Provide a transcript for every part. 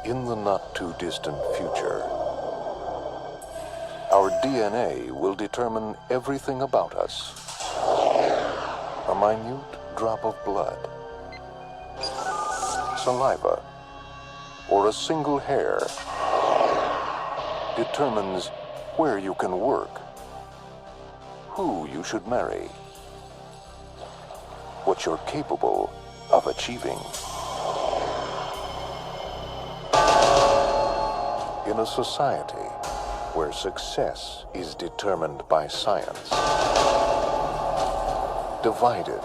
In the not-too-distant future, our DNA will determine everything about us. A minute drop of blood, saliva, or a single hair determines where you can work, who you should marry, what you're capable of achieving. In a society where success is determined by science, divided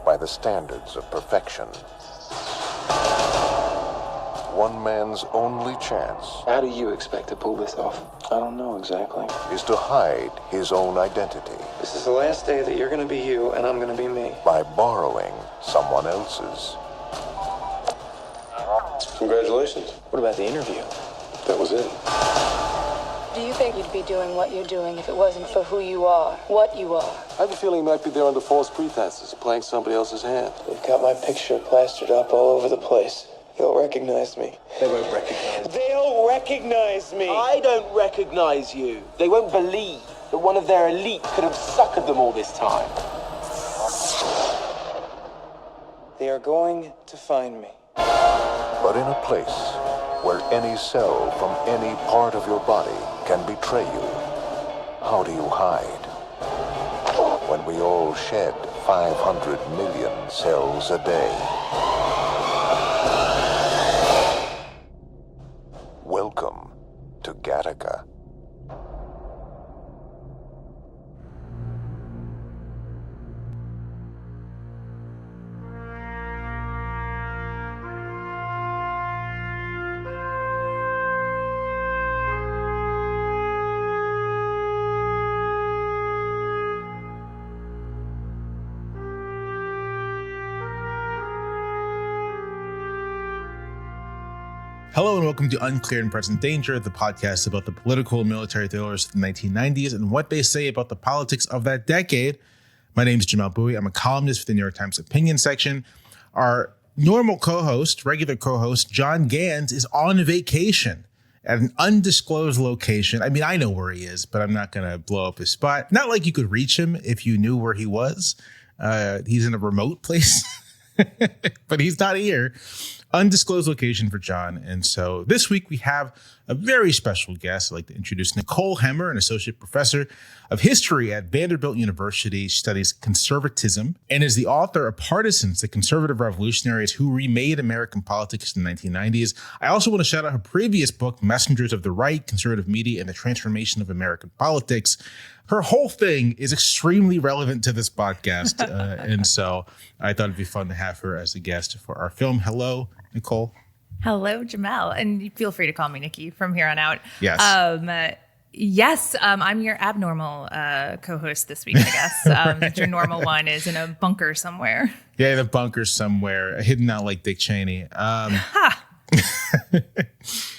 by the standards of perfection, one man's only chance. How do you expect to pull this off? I don't know exactly. Is to hide his own identity. This is the last day that you're going to be you and I'm going to be me. By borrowing someone else's. Congratulations. What about the interview? That was it. Do you think you'd be doing what you're doing if it wasn't for who you are, what you are? I have a feeling he might be there under false pretenses, playing somebody else's hand. They've got my picture plastered up all over the place. They'll recognize me. They won't recognize me. They'll recognize me. I don't recognize you. They won't believe that one of their elite could have suckered them all this time. They are going to find me. But in a place where any cell from any part of your body can betray you, how do you hide? When we all shed 500 million cells a day. Welcome to Gattaca. Hello and welcome to Unclear and Present Danger, the podcast about the political and military thrillers of the 1990s and what they say about the politics of that decade. My name is Jamelle. I'm a columnist for the New York Times opinion section. Our normal co-host, regular co-host, John Gans, is on vacation at an undisclosed location. I mean, I know where he is, but I'm not going to blow up his spot. Not like you could reach him if you knew where he was. He's in a remote place, but he's not here. Undisclosed location for John. And so this week we have a very special guest. I'd like to introduce Nicole Hemmer, an associate professor of history at Vanderbilt University. She studies conservatism and is the author of Partisans, the Conservative Revolutionaries Who Remade American Politics in the 1990s. I also want to shout out her previous book, Messengers of the Right, Conservative Media and the Transformation of American Politics. Her whole thing is extremely relevant to this podcast. And so I thought it'd be fun to have her as a guest for our film. Hello, Nicole. Hello, Jamelle. And feel free to call me Nikki from here on out. Yes. Yes, I'm your abnormal co-host this week, I guess. Your normal one is in a bunker somewhere. Yeah, in a bunker somewhere, hidden out like Dick Cheney.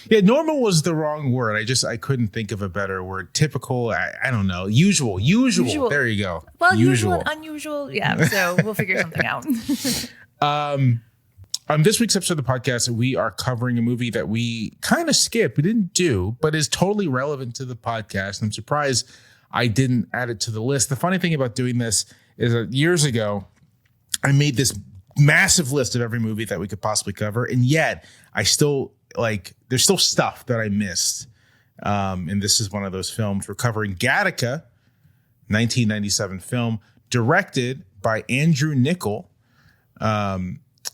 Yeah, normal was the wrong word. I couldn't think of a better word. Typical, I don't know. Usual. There you go. Well, usual and unusual. Yeah, so we'll figure something out. On this week's episode of the podcast, we are covering a movie that we kind of skipped. We didn't do, but is totally relevant to the podcast. I'm surprised I didn't add it to the list. The funny thing about doing this is that years ago, I made this massive list of every movie that we could possibly cover. And yet I still there's still stuff that I missed. And this is one of those films. We're covering Gattaca, 1997 film, directed by Andrew Niccol,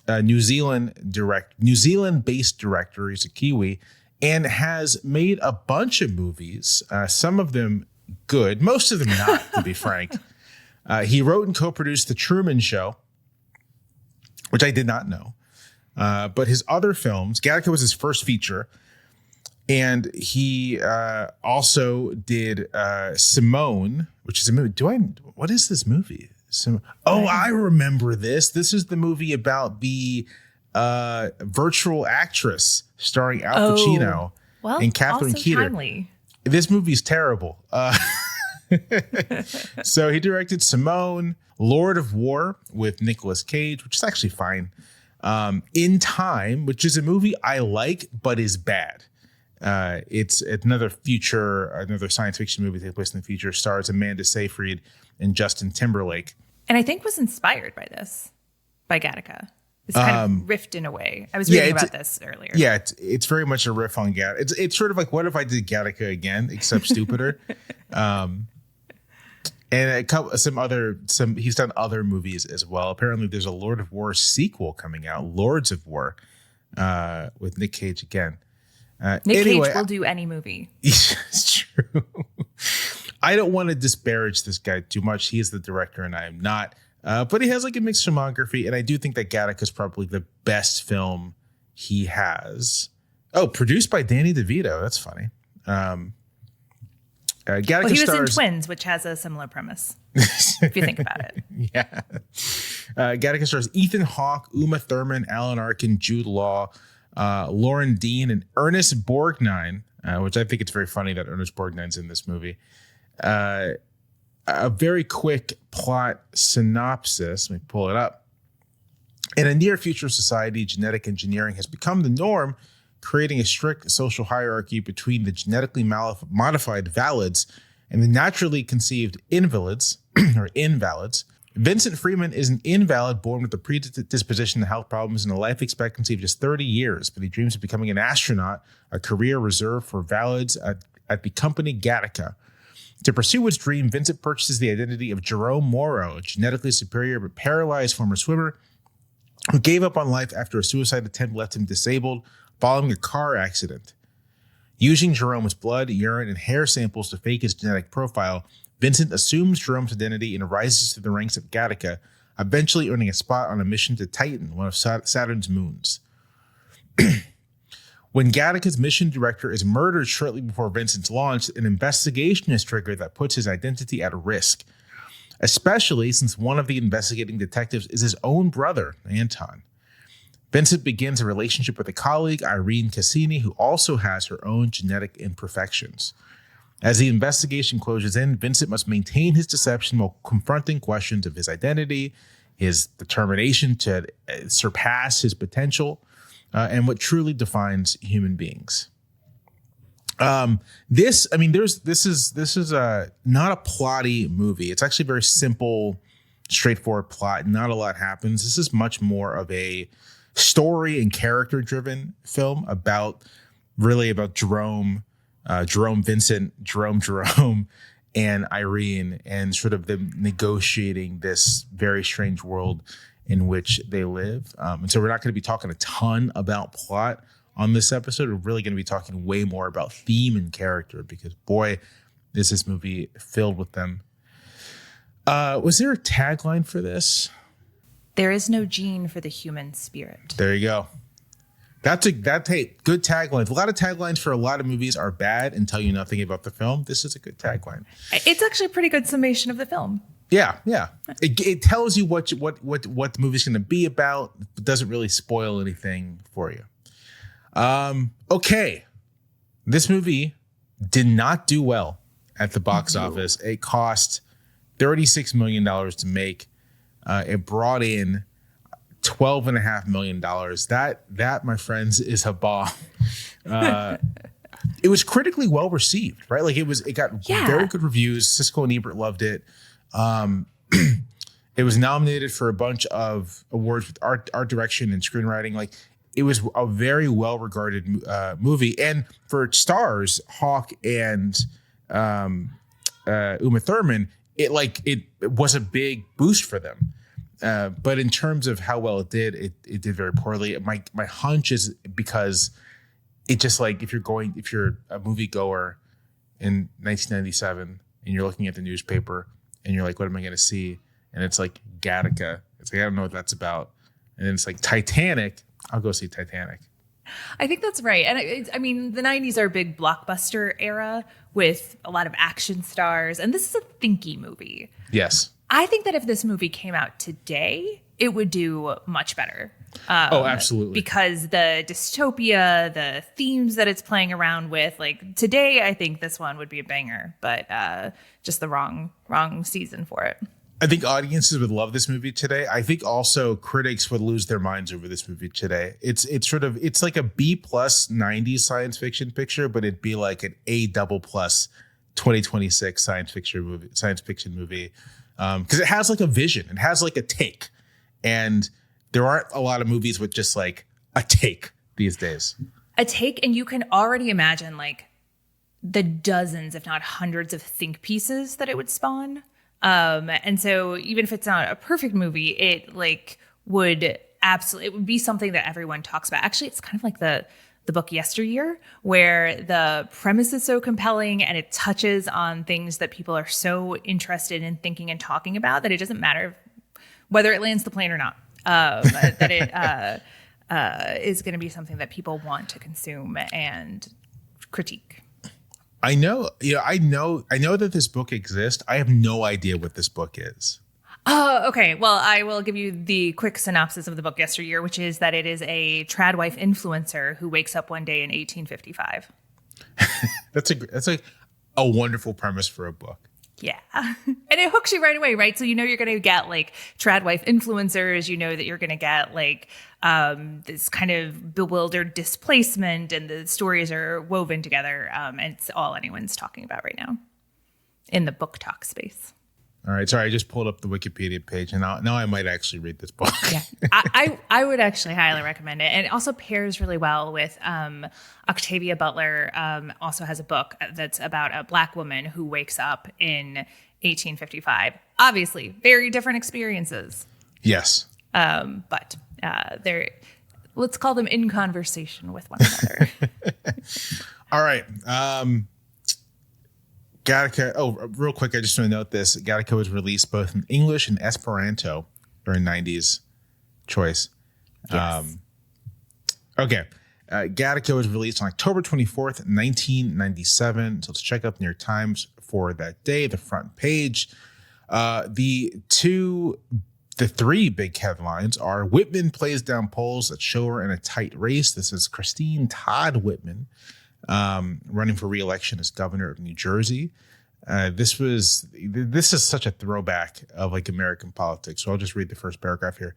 New Zealand-based director. He's a Kiwi and has made a bunch of movies. Some of them good, most of them not, to be frank. He wrote and co-produced The Truman Show, which I did not know. But his other films, Gattaca was his first feature. And he also did Simone, which is a movie. What is this movie? I remember this. This is the movie about the virtual actress starring Al Pacino and Catherine Keener. Timely. This movie's terrible. So he directed Simone, Lord of War with Nicolas Cage, which is actually fine. In Time, which is a movie I like but is bad. It's another science fiction movie that takes place in the future. Stars Amanda Seyfried and Justin Timberlake. And I think was inspired by Gattaca. It's kind of riffed in a way. I was reading about this earlier. Yeah, it's very much a riff on Gattaca. It's sort of like, what if I did Gattaca again, except stupider? And he's done other movies as well. Apparently, there's a Lord of War sequel coming out, Lords of War, with Nick Cage again. Nick Cage will do any movie. It's true. I don't want to disparage this guy too much. He is the director and I am not. But he has like a mixed filmography. And I do think that Gattaca is probably the best film he has. Oh, produced by Danny DeVito. That's funny. Gattaca he was in Twins, which has a similar premise, if you think about it. Yeah. Gattaca stars Ethan Hawke, Uma Thurman, Alan Arkin, Jude Law, Lauren Dean, and Ernest Borgnine, which I think it's very funny that Ernest Borgnine's in this movie. A very quick plot synopsis. Let me pull it up. In a near future society, genetic engineering has become the norm, creating a strict social hierarchy between the genetically modified valids and the naturally conceived invalids or invalids. Vincent Freeman is an invalid born with a predisposition to health problems and a life expectancy of just 30 years, but he dreams of becoming an astronaut, a career reserved for valids at the company Gattaca. To pursue his dream, Vincent purchases the identity of Jerome Morrow, a genetically superior but paralyzed former swimmer who gave up on life after a suicide attempt left him disabled following a car accident. Using Jerome's blood, urine, and hair samples to fake his genetic profile, Vincent assumes Jerome's identity and rises to the ranks of Gattaca, eventually earning a spot on a mission to Titan, one of Saturn's moons. When Gattaca's mission director is murdered shortly before Vincent's launch, an investigation is triggered that puts his identity at risk, especially since one of the investigating detectives is his own brother, Anton. Vincent begins a relationship with a colleague, Irene Cassini, who also has her own genetic imperfections. As the investigation closes in, Vincent must maintain his deception while confronting questions of his identity, his determination to surpass his potential, and what truly defines human beings. This is not a plotty movie. It's actually a very simple, straightforward plot. Not a lot happens. This is much more of a story and character-driven film about Jerome, Vincent, Jerome, and Irene, and sort of them negotiating this very strange world in which they live. And so we're not going to be talking a ton about plot on this episode. We're really going to be talking way more about theme and character because, boy, this is movie filled with them. Was there a tagline for this? There is no gene for the human spirit. There you go. Good taglines. A lot of taglines for a lot of movies are bad and tell you nothing about the film. This is a good tagline. It's actually a pretty good summation of the film. Yeah. It tells you what the movie's going to be about, but doesn't really spoil anything for you. Okay. This movie did not do well at the box office. It cost $36 million to make. It brought in $12.5 million. That, my friends, is a bomb. It was critically well received, right? Like it got very good reviews. Siskel and Ebert loved it. It was nominated for a bunch of awards with art direction and screenwriting. Like it was a very well regarded movie, and for stars Hawke and Uma Thurman, it was a big boost for them. But in terms of how well it did, it did very poorly. My hunch is because it just like if you're a moviegoer in 1997 and you're looking at the newspaper and you're like, what am I going to see? And it's like Gattaca. It's like, I don't know what that's about. And then it's like Titanic. I'll go see Titanic. I think that's right. And I mean, the 90s are a big blockbuster era with a lot of action stars. And this is a thinky movie. Yes. I think that if this movie came out today, it would do much better. Absolutely. Because the dystopia, the themes that it's playing around with, like today, I think this one would be a banger, but just the wrong season for it. I think audiences would love this movie today. I think also critics would lose their minds over this movie today. It's like a B plus 90s science fiction picture, but it'd be like an A double plus 2026 science fiction movie. Because it has like a vision, it has like a take, and there aren't a lot of movies with just like a take these days. A take, and you can already imagine like the dozens, if not hundreds, of think pieces that it would spawn. And so even if it's not a perfect movie, it like would be something that everyone talks about. Actually, it's kind of like the book Yesteryear, where the premise is so compelling and it touches on things that people are so interested in thinking and talking about that it doesn't matter whether it lands the plane or not. That it is going to be something that people want to consume and critique. I know that this book exists. I have no idea what this book is. Oh, okay. Well, I will give you the quick synopsis of the book Yesteryear, which is that it is a trad wife influencer who wakes up one day in 1855. That's a wonderful premise for a book. Yeah. And it hooks you right away, right? So you know you're going to get like trad wife influencers. You know that you're going to get like this kind of bewildered displacement, and the stories are woven together. And it's all anyone's talking about right now in the book talk space. All right. Sorry, I just pulled up the Wikipedia page, and now I might actually read this book. Yeah, I would actually highly recommend it. And it also pairs really well with Octavia Butler also has a book that's about a Black woman who wakes up in 1855. Obviously, very different experiences. Yes. But let's call them in conversation with one another. All right. Gattaca. Oh, real quick, I just want to note this. Gattaca was released both in English and Esperanto during 90s choice. Yes. Okay. Gattaca was released on October 24th, 1997. So let's check out the New York Times for that day, the front page. The three big headlines are: Whitman plays down polls that show her in a tight race. This is Christine Todd Whitman, running for re-election as governor of New Jersey. This is such a throwback of like American politics. So I'll just read the first paragraph here.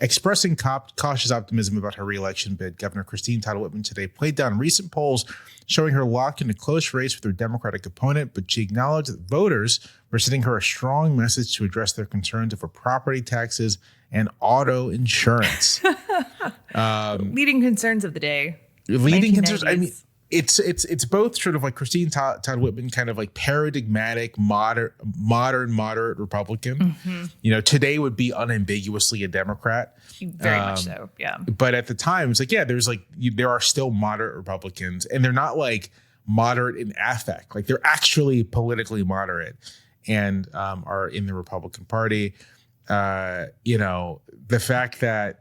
Expressing cautious optimism about her re-election bid, Governor Christine Todd Whitman today played down recent polls showing her locked in a close race with her Democratic opponent, but she acknowledged that voters were sending her a strong message to address their concerns over property taxes and auto insurance. Leading concerns of the day. Leading concerns. I mean, it's both sort of like Christine Todd Whitman, kind of like paradigmatic, moderate Republican. Mm-hmm. You know, today would be unambiguously a Democrat. Very much so, yeah. But at the time, it's like, yeah, there are still moderate Republicans, and they're not like moderate in affect. Like they're actually politically moderate and are in the Republican Party. You know, the fact that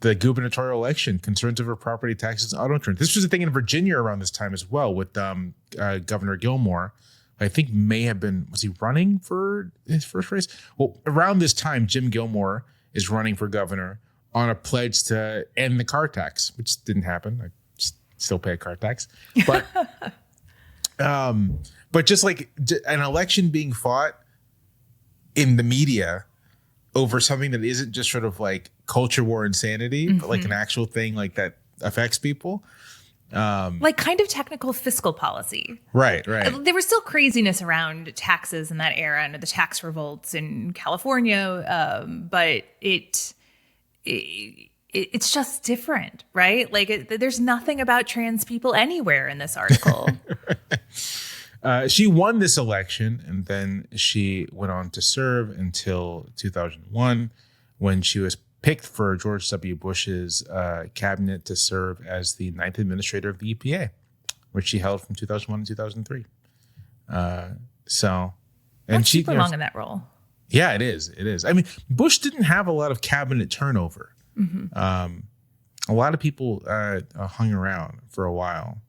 the gubernatorial election, concerns over property taxes and auto insurance. This was a thing in Virginia around this time as well with Governor Gilmore. I think was he running for his first race? Well, around this time, Jim Gilmore is running for governor on a pledge to end the car tax, which didn't happen. I still pay a car tax. But, but just like an election being fought in the media over something that isn't just sort of like culture war insanity, but like an actual thing like that affects people. Like kind of technical fiscal policy. Right. There was still craziness around taxes in that era and the tax revolts in California, but it's just different, right? Like there's nothing about trans people anywhere in this article. She won this election, and then she went on to serve until 2001, when she was picked for George W. Bush's cabinet to serve as the 9th administrator of the EPA, which she held from 2001 to 2003. That's super long in that role. Yeah, it is. I mean, Bush didn't have a lot of cabinet turnover. Mm-hmm. A lot of people hung around for a while.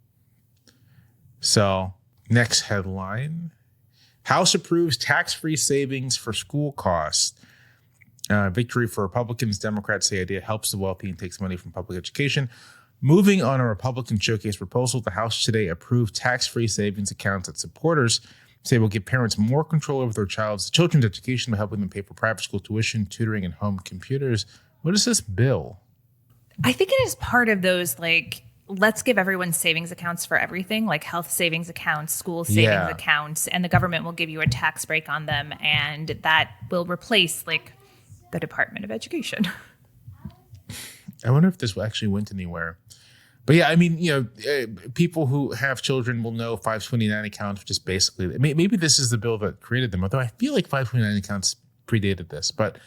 So, next headline: House approves tax-free savings for school costs. Victory for Republicans. Democrats say idea helps the wealthy and takes money from public education. Moving on a Republican showcase proposal, the House today approved tax-free savings accounts that supporters say will give parents more control over their children's education by helping them pay for private school tuition, tutoring, and home computers. What is this bill? I think it is part of those, like, let's give everyone savings accounts for everything, like health savings accounts, school savings accounts, and the government will give you a tax break on them, and that will replace, like, the Department of Education. I wonder if this actually went anywhere. But yeah, I mean, people who have children will know 529 accounts, which is basically, maybe this is the bill that created them, although I feel like 529 accounts predated this. But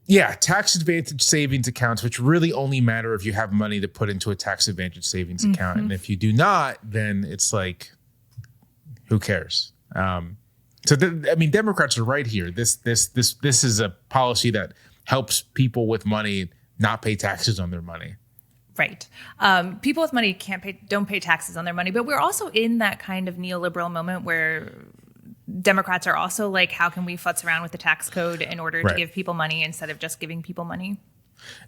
yeah, tax advantage savings accounts, which really only matter if you have money to put into a tax advantage savings account. And if you do not, then it's like, who cares? Democrats are right here. This is a policy that helps people with money not pay taxes on their money. Right. People with money don't pay taxes on their money, but we're also in that kind of neoliberal moment where Democrats are also like, how can we futz around with the tax code in order to give people money instead of just giving people money?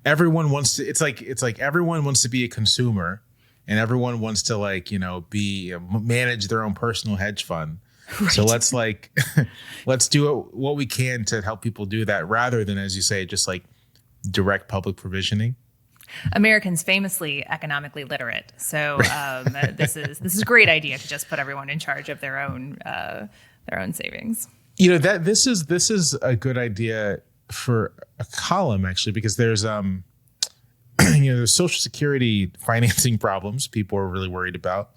Everyone wants to. It's like everyone wants to be a consumer, and everyone wants to manage their own personal hedge fund. Right. So let's do what we can to help people do that, rather than, as you say, just like direct public provisioning. Americans famously economically literate, so this is a great idea to just put everyone in charge of their own savings. This is a good idea for a column, actually, because there's there's Social Security financing problems people are really worried about,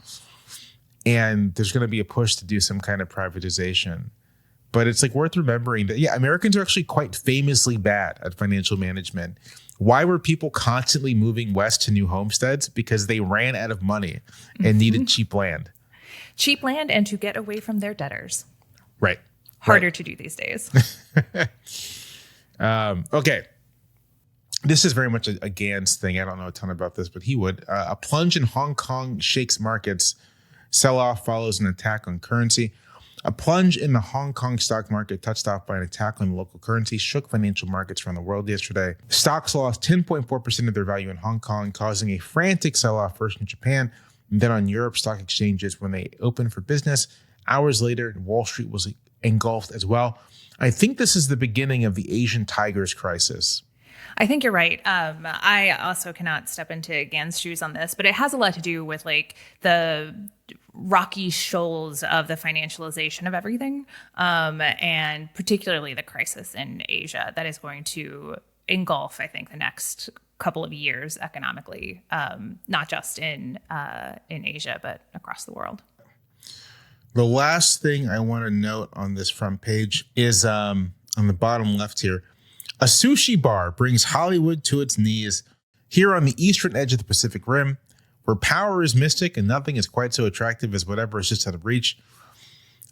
and there's going to be a push to do some kind of privatization. But it's like worth remembering that Americans are actually quite famously bad at financial management. Why were people constantly moving west to new homesteads? Because they ran out of money and needed cheap land. Cheap land, and to get away from their debtors. Right. Harder to do these days. Okay. This is very much a Gans thing. I don't know a ton about this, but he would. A plunge in Hong Kong shakes markets. Sell-off follows an attack on currency. A plunge in the Hong Kong stock market, touched off by an attack on the local currency, shook financial markets around the world yesterday. Stocks lost 10.4% of their value in Hong Kong, causing a frantic sell-off first in Japan and then on Europe stock exchanges when they opened for business. Hours later, Wall Street was engulfed as well. I think this is the beginning of the Asian tigers crisis. I think you're right. I also cannot step into Gan's shoes on this, but it has a lot to do with like the rocky shoals of the financialization of everything, and particularly the crisis in Asia that is going to engulf, I think, the next couple of years economically, not just in Asia, but across the world. The last thing I want to note on this front page is on the bottom left here. A sushi bar brings Hollywood to its knees here on the eastern edge of the Pacific Rim, where power is mystic and nothing is quite so attractive as whatever is just out of reach.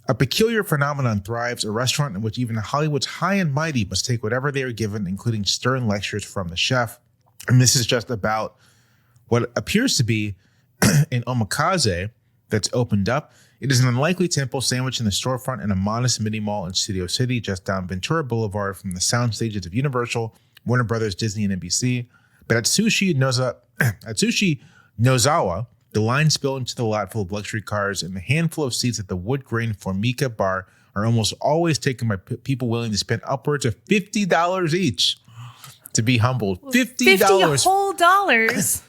A peculiar phenomenon thrives, a restaurant in which even Hollywood's high and mighty must take whatever they are given, including stern lectures from the chef. And this is just about what appears to be an omakase that's opened up. It is an unlikely temple sandwiched in the storefront in a modest mini-mall in Studio City, just down Ventura Boulevard from the sound stages of Universal, Warner Brothers, Disney, and NBC. But at Sushi Nozawa, the line spilled into the lot full of luxury cars, and the handful of seats at the wood grain Formica bar are almost always taken by people willing to spend upwards of $50 each to be humbled. $50 whole dollars.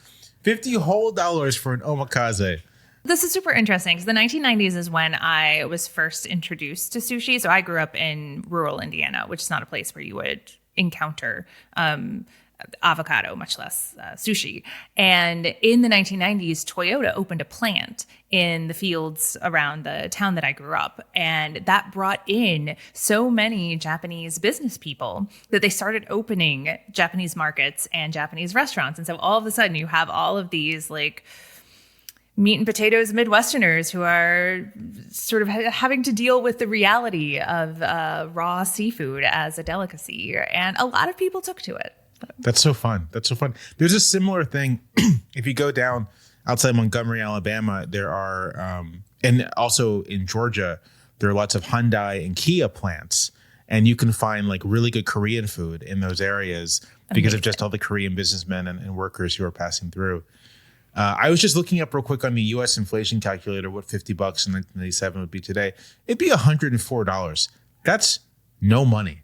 $50 whole dollars for an omakase. This is super interesting because the 1990s is when I was first introduced to sushi. So I grew up in rural Indiana, which is not a place where you would encounter avocado, much less sushi. And in the 1990s, Toyota opened a plant in the fields around the town that I grew up. And that brought in so many Japanese business people that they started opening Japanese markets and Japanese restaurants. And so all of a sudden you have all of these like meat and potatoes Midwesterners who are sort of having to deal with the reality of raw seafood as a delicacy. And a lot of people took to it. That's so fun. There's a similar thing. If you go down outside Montgomery, Alabama, there are, and also in Georgia, there are lots of Hyundai and Kia plants. And you can find like really good Korean food in those areas because of just all the Korean businessmen and workers who are passing through. I was just looking up real quick on the U.S. inflation calculator what $50 in 1997 would be today. It'd be $104. That's no money.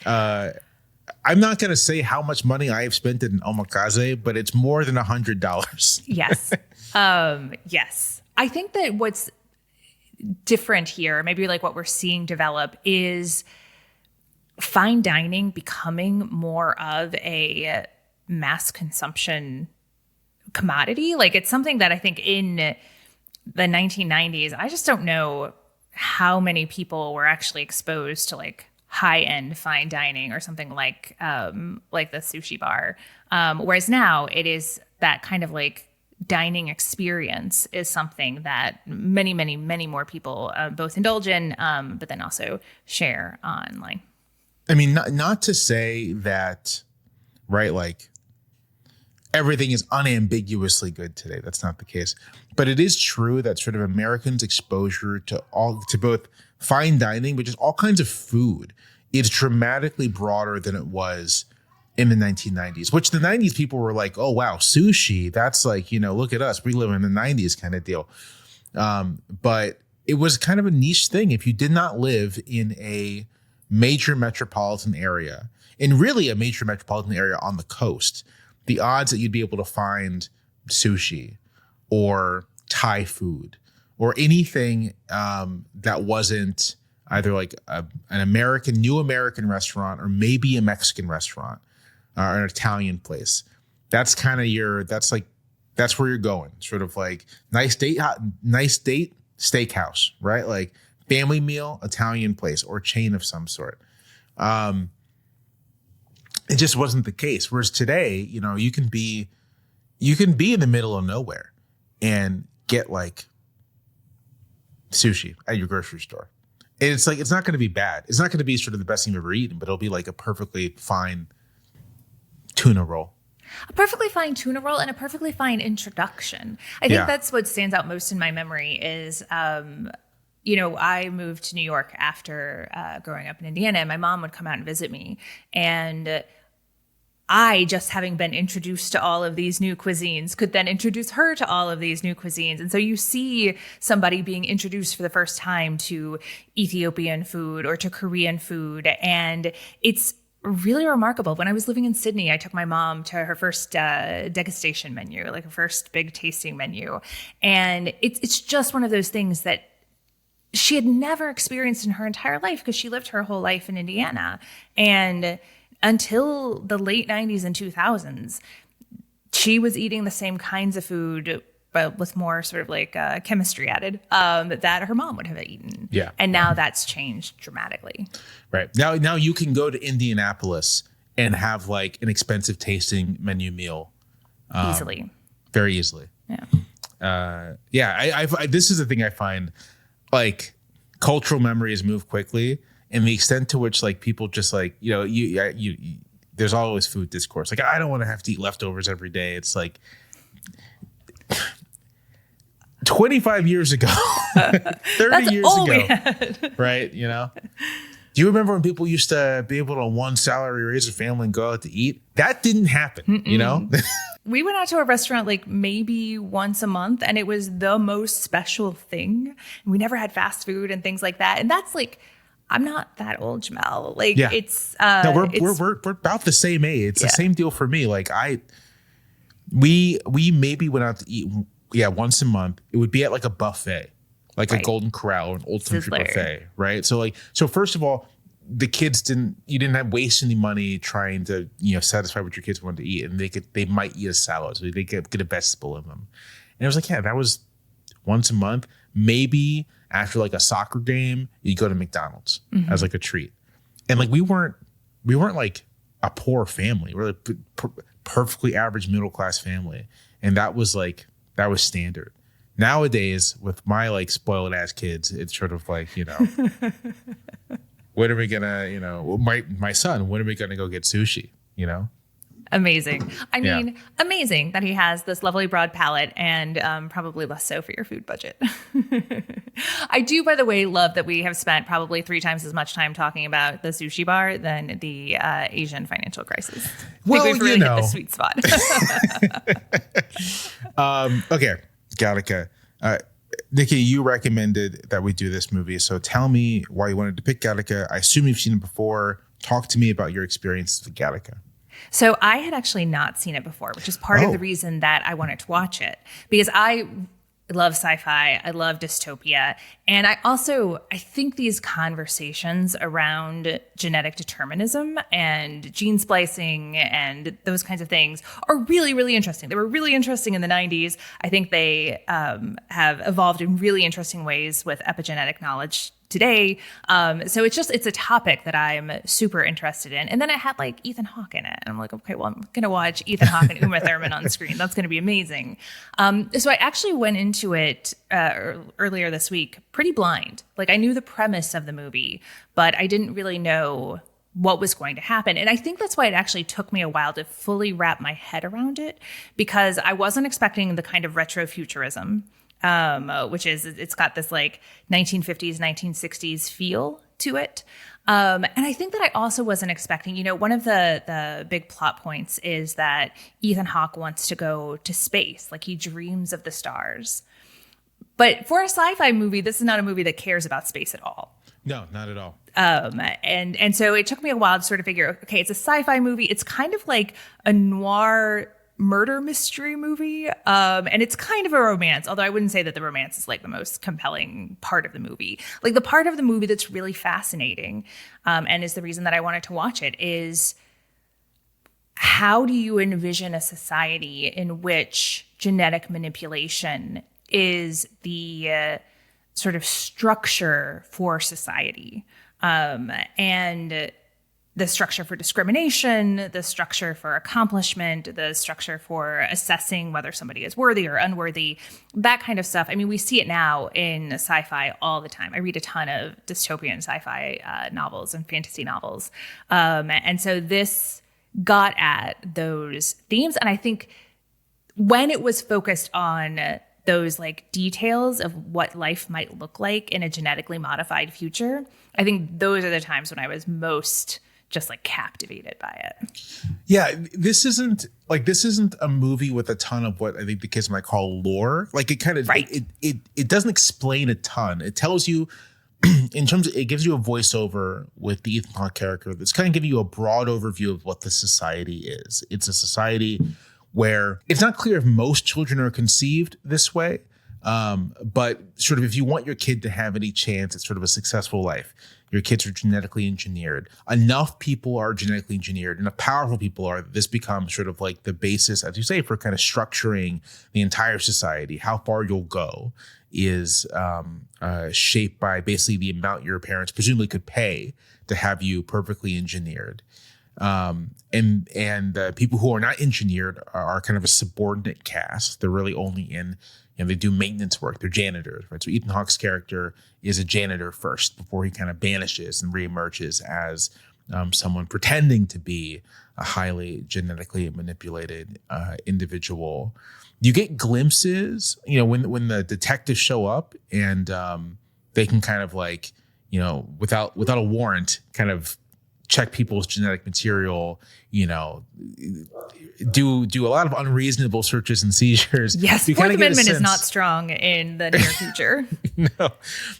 I'm not going to say how much money I have spent in omakase, but it's more than $100. Yes. Yes. I think that what's different here, maybe like what we're seeing develop, is fine dining becoming more of a mass consumption commodity. Like, it's something that I think in the 1990s, I just don't know how many people were actually exposed to like high-end fine dining or something like the sushi bar. Whereas now it is that kind of like dining experience is something that many, many, many more people both indulge in, but then also share online. I mean, not to say that, right, like everything is unambiguously good today. That's not the case. But it is true that sort of Americans' exposure to both fine dining, but just all kinds of food, is dramatically broader than it was in the 1990s, which the 90s people were like, oh, wow, sushi. That's like, look at us. We live in the 90s kind of deal. But it was kind of a niche thing. If you did not live in a major metropolitan area, and really a major metropolitan area on the coast, the odds that you'd be able to find sushi or Thai food or anything that wasn't either like an new American restaurant or maybe a Mexican restaurant or an Italian place. That's kind of that's where you're going. Sort of like nice date steakhouse, right? Like family meal, Italian place or chain of some sort. It just wasn't the case. Whereas today, you can be in the middle of nowhere and get like sushi at your grocery store. And it's like, it's not going to be bad. It's not going to be sort of the best thing you've ever eaten, but it'll be like a perfectly fine tuna roll. A perfectly fine tuna roll and a perfectly fine introduction. I think that's what stands out most in my memory is, I moved to New York after growing up in Indiana, and my mom would come out and visit me. And I, just having been introduced to all of these new cuisines, could then introduce her to all of these new cuisines. And so you see somebody being introduced for the first time to Ethiopian food or to Korean food. And it's really remarkable. When I was living in Sydney, I took my mom to her first degustation menu, like her first big tasting menu. And it's just one of those things that she had never experienced in her entire life because she lived her whole life in Indiana. And until the late 90s and 2000s, she was eating the same kinds of food, but with more sort of like chemistry added that her mom would have eaten. Yeah. And now that's changed dramatically. Right. Now you can go to Indianapolis and have like an expensive tasting menu meal. Easily. Very easily. Yeah. I this is the thing I find, like, cultural memories move quickly, and the extent to which like people just like, there's always food discourse. Like, I don't want to have to eat leftovers every day. It's like 25 years ago, 30 years ago, right? Do you remember when people used to be able to on one salary raise a family and go out to eat? That didn't happen, We went out to a restaurant like maybe once a month, and it was the most special thing. We never had fast food and things like that. And that's like, I'm not that old, Jamelle. Like, it's no, we're about the same age. It's the same deal for me. Like we maybe went out to eat once a month. It would be at like a buffet, like a Golden Corral or an Old Country buffet, right? So first of all, the kids you didn't have waste any money trying to satisfy what your kids wanted to eat, and they might eat a salad, so they get a vegetable in them. And it was like, that was once a month. Maybe after like a soccer game, you go to McDonald's as like a treat. And like we weren't like a poor family. We're like perfectly average middle class family, and that was standard. Nowadays, with my like spoiled ass kids, it's sort of like when are we gonna my son? When are we gonna go get sushi? Amazing. I mean, amazing that he has this lovely broad palate and probably less so for your food budget. I do, by the way, love that we have spent probably 3 times as much time talking about the sushi bar than the Asian financial crisis. I think we've really hit the sweet spot. Okay, Gattaca. Nikki, you recommended that we do this movie, so tell me why you wanted to pick Gattaca. I assume you've seen it before. Talk to me about your experience with Gattaca. So I had actually not seen it before, which is part of the reason that I wanted to watch it, because I love sci-fi, I love dystopia, and I think these conversations around genetic determinism and gene splicing and those kinds of things are really, really interesting. They were really interesting in the 90s. I think they have evolved in really interesting ways with epigenetic knowledge today. So it's a topic that I'm super interested in. And then it had like Ethan Hawke in it. And I'm like, okay, well, I'm going to watch Ethan Hawke and Uma Thurman on screen. That's going to be amazing. So I actually went into it earlier this week pretty blind. Like I knew the premise of the movie, but I didn't really know what was going to happen. And I think that's why it actually took me a while to fully wrap my head around it, because I wasn't expecting the kind of retrofuturism which is, it's got this like 1950s, 1960s feel to it. And I think that I also wasn't expecting, one of the big plot points is that Ethan Hawke wants to go to space. Like he dreams of the stars. But for a sci-fi movie, this is not a movie that cares about space at all. No, not at all. And so it took me a while to sort of figure, okay, it's a sci-fi movie. It's kind of like a noir murder mystery movie. And it's kind of a romance, although I wouldn't say that the romance is like the most compelling part of the movie. Like the part of the movie that's really fascinating, and is the reason that I wanted to watch it, is how do you envision a society in which genetic manipulation is the sort of structure for society, and the structure for discrimination, the structure for accomplishment, the structure for assessing whether somebody is worthy or unworthy, that kind of stuff. I mean, we see it now in sci-fi all the time. I read a ton of dystopian sci-fi novels and fantasy novels. And so this got at those themes. And I think when it was focused on those like details of what life might look like in a genetically modified future, I think those are the times when I was most just like captivated by it. Yeah, this isn't a movie with a ton of what I think the kids might call lore. Like it kind of it doesn't explain a ton. It tells you in terms of, it gives you a voiceover with the Ethan Hawke character that's kind of giving you a broad overview of what the society is. It's a society where it's not clear if most children are conceived this way, but sort of if you want your kid to have any chance at sort of a successful life, your kids are genetically engineered. Enough people are genetically engineered, enough powerful people are, that this becomes sort of like the basis, as you say, for kind of structuring the entire society. How far you'll go is shaped by basically the amount your parents presumably could pay to have you perfectly engineered. And people who are not engineered are kind of a subordinate caste. They're really only in, they do maintenance work. They're janitors, right? So Ethan Hawke's character is a janitor first before he kind of vanishes and reemerges as someone pretending to be a highly genetically manipulated individual. You get glimpses, when the detectives show up and they can kind of like, without a warrant, kind of check people's genetic material, do a lot of unreasonable searches and seizures. Yes, Fourth Amendment is not strong in the near future. No,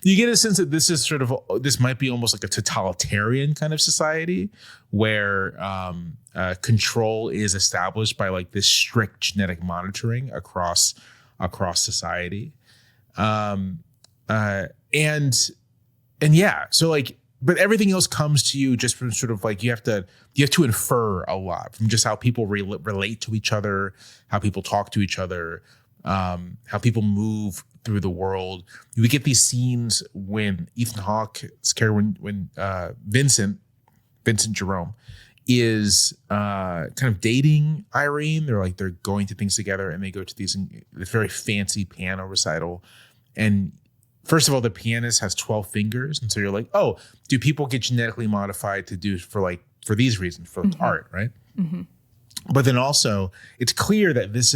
you get a sense that this might be almost like a totalitarian kind of society where control is established by like this strict genetic monitoring across society, and yeah, so like. But everything else comes to you just from sort of like you have to infer a lot from just how people relate to each other, how people talk to each other, how people move through the world. We get these scenes when Ethan Hawke's character, when Vincent Jerome is kind of dating Irene. They're going to things together, and they go to this very fancy piano recital, and first of all, the pianist has 12 fingers. And so you're like, oh, do people get genetically modified to do for these reasons, for art, right? Mm-hmm. But then also it's clear that this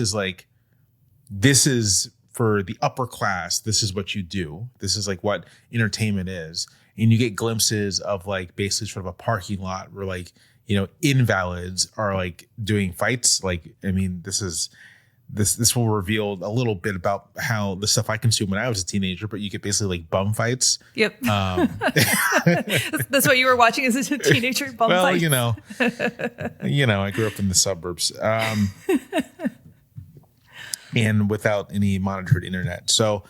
is for the upper class. This is what you do. This is like what entertainment is. And you get glimpses of like basically sort of a parking lot where like, invalids are like doing fights. Like, I mean, this will reveal a little bit about how the stuff I consumed when I was a teenager, but you get basically like bum fights. Yep. That's what you were watching as a teenager, bum fights. I grew up in the suburbs. And without any monitored internet. So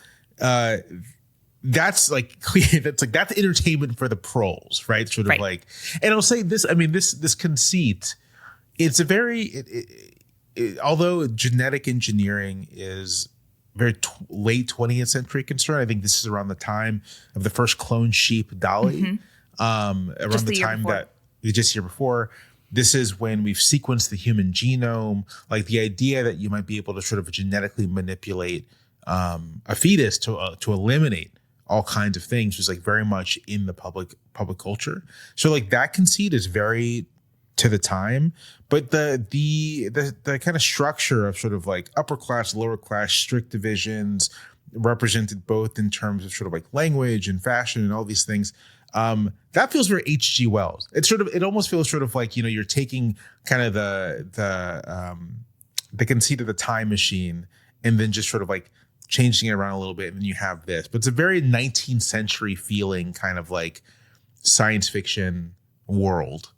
that's like clear. That's entertainment for the pros, right? Sort of right. Like, and I'll say this, I mean, this conceit, it's a very, although genetic engineering is very late 20th century concern, I think this is around the time of the first cloned sheep, Dolly, around the time that just year before. This is when we've sequenced the human genome, like the idea that you might be able to sort of genetically manipulate a fetus to eliminate all kinds of things was like very much in the public culture. So like that conceit is very to the time, but the kind of structure of sort of like upper class, lower class, strict divisions represented both in terms of sort of like language and fashion and all these things. That feels very H.G. Wells. It almost feels sort of like, you're taking kind of the conceit of the time machine and then just sort of like changing it around a little bit. And then you have this, but it's a very 19th century feeling kind of like science fiction world,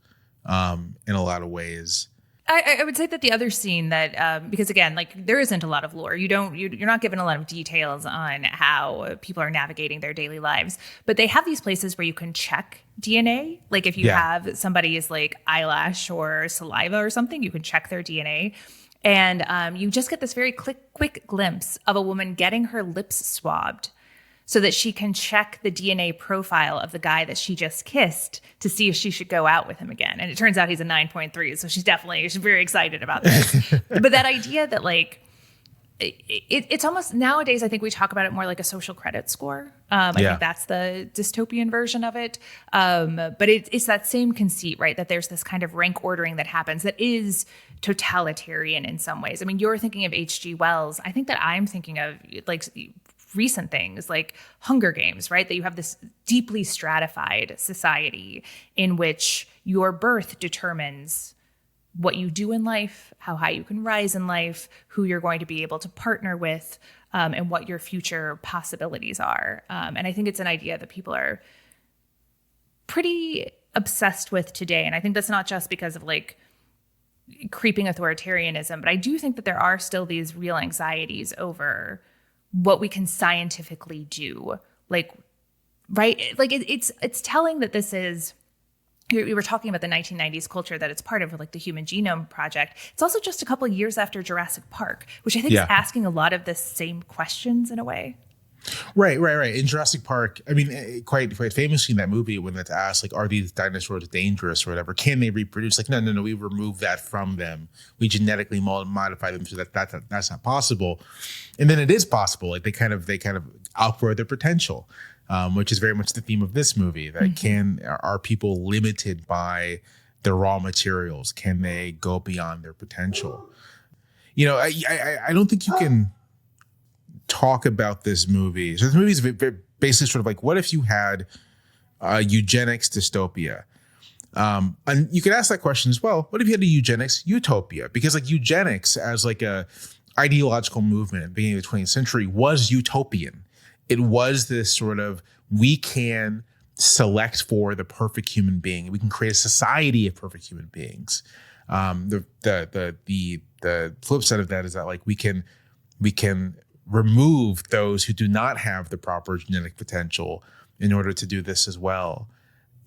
in a lot of ways. I would say that the other scene that, because again, like there isn't a lot of lore. You're not given a lot of details on how people are navigating their daily lives, but they have these places where you can check DNA. Like if you have somebody's like eyelash or saliva or something, you can check their DNA. And you just get this very quick glimpse of a woman getting her lips swabbed so that she can check the DNA profile of the guy that she just kissed to see if she should go out with him again. And it turns out he's a 9.3. So she's very excited about this. But that idea that like, it's almost nowadays, I think we talk about it more like a social credit score. I think that's the dystopian version of it. But it's that same conceit, right? That there's this kind of rank ordering that happens that is totalitarian in some ways. I mean, you're thinking of H.G. Wells. I think that I'm thinking of like recent things like Hunger Games, right? That you have this deeply stratified society in which your birth determines what you do in life, how high you can rise in life, who you're going to be able to partner with, and what your future possibilities are. And I think it's an idea that people are pretty obsessed with today. And I think that's not just because of like creeping authoritarianism, but I do think that there are still these real anxieties over what we can scientifically do. Like, right? Like it's telling that this is, we were talking about the 1990s culture, that it's part of like the Human Genome Project. It's also just a couple of years after Jurassic Park, which I think is asking a lot of the same questions in a way. Right. In Jurassic Park, I mean, quite famously in that movie, when it's asked, like, are these dinosaurs dangerous or whatever? Can they reproduce? Like, no, we remove that from them. We genetically modify them so that's not possible. And then it is possible. Like they kind of outgrow their potential, which is very much the theme of this movie. That are people limited by their raw materials? Can they go beyond their potential? I don't think you can talk about this movie. So this movie is basically sort of like, what if you had eugenics dystopia? And you could ask that question as well. What if you had a eugenics utopia? Because like eugenics as like a ideological movement at the beginning of the 20th century was utopian. It was this sort of, we can select for the perfect human being. We can create a society of perfect human beings. The flip side of that is that like we can remove those who do not have the proper genetic potential in order to do this as well.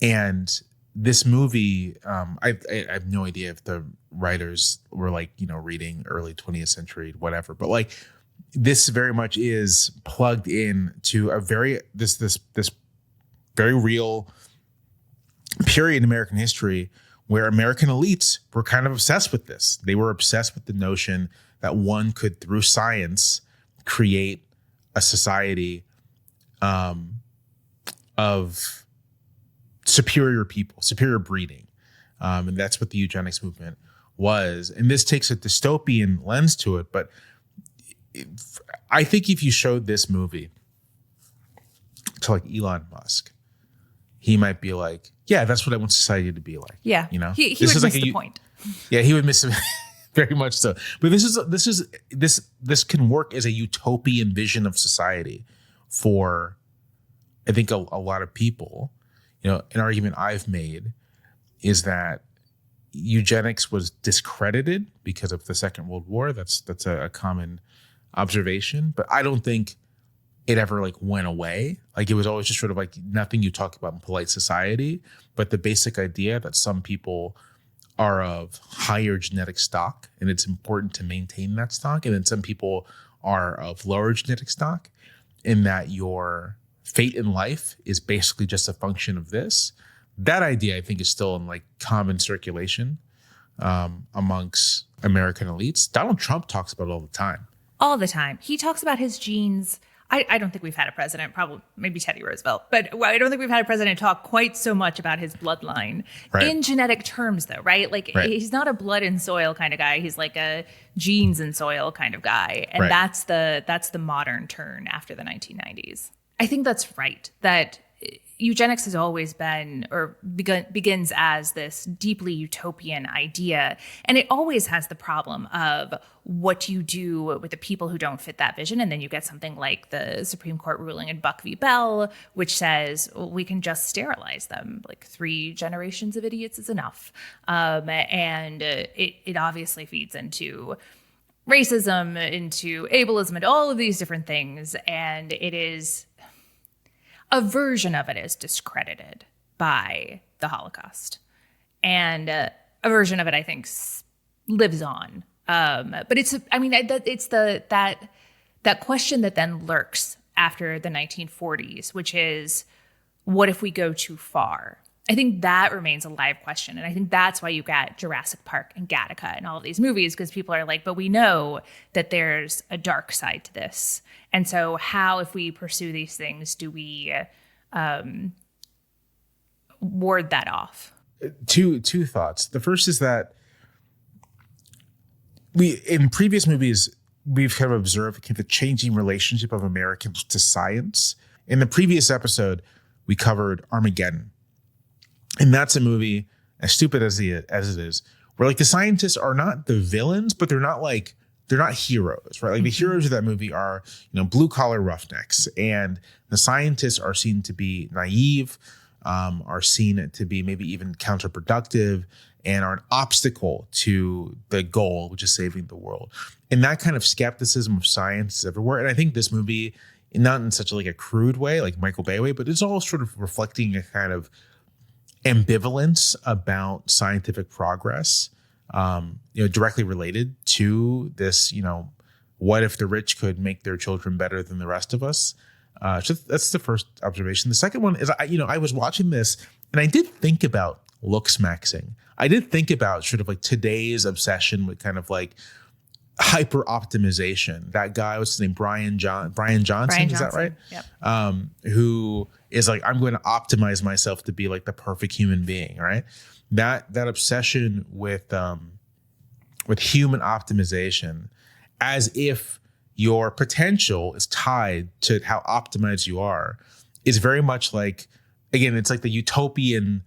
And this movie, I have no idea if the writers were like, reading early 20th century, whatever, but like this very much is plugged in to a this very real period in American history where American elites were kind of obsessed with this. They were obsessed with the notion that one could, through science, create a society of superior people, superior breeding. And that's what the eugenics movement was, and this takes a dystopian lens to it, but I think if you showed this movie to like Elon Musk, he might be like, yeah, that's what I want society to be like. Yeah. You know, He this would is miss like the point. Yeah, he would miss it very much so. But this can work as a utopian vision of society for, I think, a lot of people. You know, an argument I've made is that eugenics was discredited because of the Second World War. That's a common observation, but I don't think it ever like went away. Like it was always just sort of like nothing you talk about in polite society, but the basic idea that some people are of higher genetic stock and it's important to maintain that stock, and then some people are of lower genetic stock, and that your fate in life is basically just a function of this. That idea, I think, is still in like common circulation amongst American elites. Donald Trump talks about it all the time. All the time. He talks about his genes. I don't think we've had a president, probably maybe Teddy Roosevelt, but I don't think we've had a president talk quite so much about his bloodline in genetic terms, though, right? Like he's not a blood and soil kind of guy. He's like a genes and soil kind of guy. And that's the modern turn after the 1990s. I think that's right, that eugenics has always been or begins as this deeply utopian idea. And it always has the problem of what do you do with the people who don't fit that vision? And then you get something like the Supreme Court ruling in Buck v. Bell, which says, well, we can just sterilize them. Like 3 generations of idiots is enough. And it obviously feeds into racism, into ableism, and all of these different things. And it is... a version of it is discredited by the Holocaust, and a version of it, I think, lives on. But it's that question that then lurks after the 1940s, which is, what if we go too far? I think that remains a live question, and I think that's why you got Jurassic Park and Gattaca and all of these movies, because people are like, but we know that there's a dark side to this, and so how, if we pursue these things, do we ward that off? Two thoughts. The first is that in previous movies, we've kind of observed the changing relationship of Americans to science. In the previous episode, we covered Armageddon. And that's a movie, as stupid as it is, where like the scientists are not the villains, but they're not heroes, right? Like the heroes of that movie are, blue collar roughnecks, and the scientists are seen to be naive, are seen to be maybe even counterproductive, and are an obstacle to the goal, which is saving the world. And that kind of skepticism of science is everywhere. And I think this movie, not in such a crude way, like Michael Bay way, but it's all sort of reflecting a kind of ambivalence about scientific progress, directly related to this, what if the rich could make their children better than the rest of us? So that's the first observation. The second one is, I was watching this and I did think about looks maxing. I did think about sort of like today's obsession with kind of like hyper optimization. That guy, what's his name? Brian Johnson. Is that right? Yep. Who is like, I'm going to optimize myself to be like the perfect human being, right? That obsession with human optimization, as if your potential is tied to how optimized you are, is very much like, again, it's like the utopian